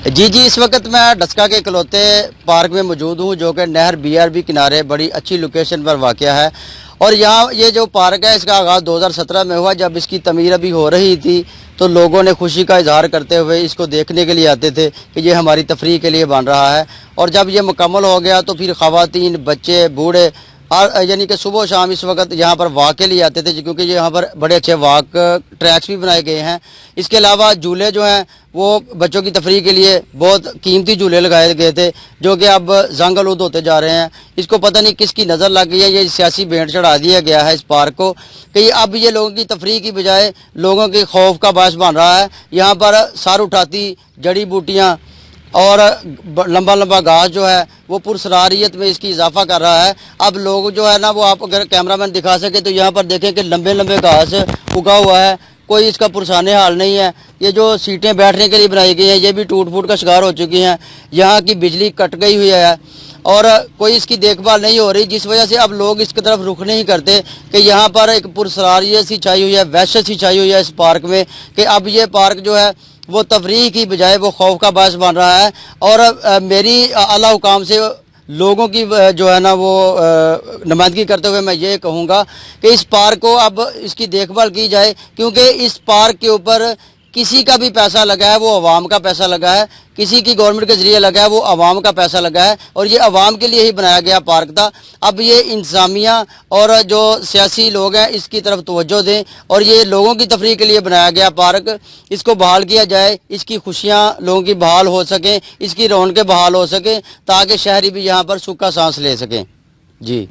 جی اس وقت میں ڈسکا کے اکلوتے پارک میں موجود ہوں جو کہ نہر BRB کنارے بڑی اچھی لوکیشن پر واقع ہے۔ اور یہاں یہ جو پارک ہے اس کا آغاز 2017 میں ہوا، جب اس کی تعمیر ابھی ہو رہی تھی تو لوگوں نے خوشی کا اظہار کرتے ہوئے اس کو دیکھنے کے لیے آتے تھے کہ یہ ہماری تفریح کے لیے بن رہا ہے۔ اور جب یہ مکمل ہو گیا تو پھر خواتین، بچے، بوڑھے یعنی کہ صبح و شام اس وقت یہاں پر واک کے لیے آتے تھے، کیونکہ یہاں پر بڑے اچھے واک ٹریکس بھی بنائے گئے ہیں۔ اس کے علاوہ جھولے جو ہیں وہ بچوں کی تفریح کے لیے بہت قیمتی جھولے لگائے گئے تھے جو کہ اب زنگ آلود ہوتے جا رہے ہیں۔ اس کو پتہ نہیں کس کی نظر لگ گئی ہے، یہ سیاسی بھینٹ چڑھا دیا گیا ہے اس پارک کو کہ اب یہ لوگوں کی تفریح کی بجائے لوگوں کے خوف کا باعث بن رہا ہے۔ یہاں پر سر اٹھاتی جڑی بوٹیاں اور لمبا لمبا گھاس جو ہے وہ پرسراریت میں اس کی اضافہ کر رہا ہے۔ اب لوگ جو ہے نا وہ آپ اگر کیمرہ مین دکھا سکے تو یہاں پر دیکھیں کہ لمبے لمبے گھاس اگا ہوا ہے، کوئی اس کا پرسانے حال نہیں ہے۔ یہ جو سیٹیں بیٹھنے کے لیے بنائی گئی ہیں یہ بھی ٹوٹ پھوٹ کا شکار ہو چکی ہیں۔ یہاں کی بجلی کٹ گئی ہوئی ہے اور کوئی اس کی دیکھ بھال نہیں ہو رہی، جس وجہ سے اب لوگ اس کی طرف رخ نہیں کرتے کہ یہاں پر ایک پرسراریت سی چھائی ہوئی ہے، وحشت سی چھائی ہوئی ہے اس پارک میں کہ اب یہ پارک جو ہے وہ تفریح کی بجائے وہ خوف کا باعث بن رہا ہے۔ اور میری اعلیٰ حکام سے لوگوں کی جو ہے نا وہ نمائندگی کرتے ہوئے میں یہ کہوں گا کہ اس پارک کو اب اس کی دیکھ بھال کی جائے، کیونکہ اس پارک کے اوپر کسی کا بھی پیسہ لگا ہے وہ عوام کا پیسہ لگا ہے، کسی کی گورنمنٹ کے ذریعے لگا ہے وہ عوام کا پیسہ لگا ہے، اور یہ عوام کے لیے ہی بنایا گیا پارک تھا۔ اب یہ انتظامیہ اور جو سیاسی لوگ ہیں اس کی طرف توجہ دیں اور یہ لوگوں کی تفریح کے لیے بنایا گیا پارک، اس کو بحال کیا جائے، اس کی خوشیاں لوگوں کی بحال ہو سکیں، اس کی رونقیں بحال ہو سکیں تاکہ شہری بھی یہاں پر سکھ کا سانس لے سکیں۔ جی